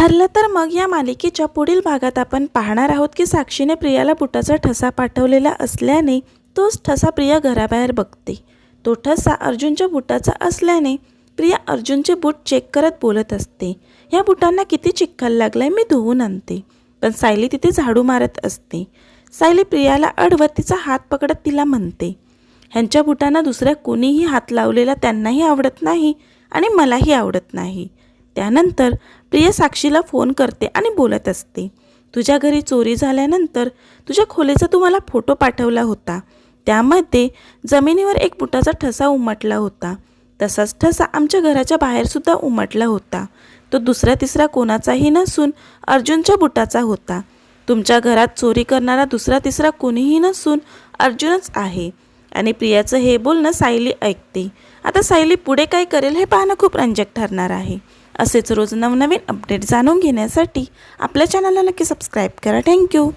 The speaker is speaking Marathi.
ठरलं तर मग या मालिकेच्या पुढील भागात आपण पाहणार आहोत की साक्षीने प्रियाला बुटाचा ठसा पाठवलेला असल्याने तोच ठसा प्रिया घराबाहेर बघते। तो ठसा अर्जुनच्या बुटाचा असल्याने प्रिया अर्जुनचे बूट चेक करत बोलत असते, या बुटांना किती चिखल लागलाय, मी धुवून आणते। पण सायली तिथे झाडू मारत असते। सायली प्रियाला अडवत तिचा हात पकडत तिला म्हणते, ह्यांच्या बुटांना दुसऱ्या कोणीही हात लावलेला त्यांनाही आवडत नाही आणि मलाही आवडत नाही। त्यानंतर प्रिया साक्षीला फोन करते आणि बोलत असते, तुझ्या घरी चोरी झाल्यानंतर तुझ्या खोलीचा तू मला फोटो पाठवला होता, त्यामध्ये जमिनीवर एक बुटाचा ठसा उमटला होता। तसाच ठसा आमच्या घराच्या बाहेरसुद्धा उमटला होता। तो दुसरा तिसरा कोणाचाही नसून अर्जुनच्या बुटाचा होता। तुमच्या घरात चोरी करणारा दुसरा तिसरा कोणीही नसून अर्जुनच आहे। आणि प्रियाचं हे बोलणं सायली ऐकते। आता सायली पुढे काय करेल हे पाहणं खूप रंजक ठरणार आहे। असेच रोज नवनवीन अपडेट जाणून घेण्यासाठी आपल्या चॅनलला नक्की सबस्क्राईब करा। थँक्यू।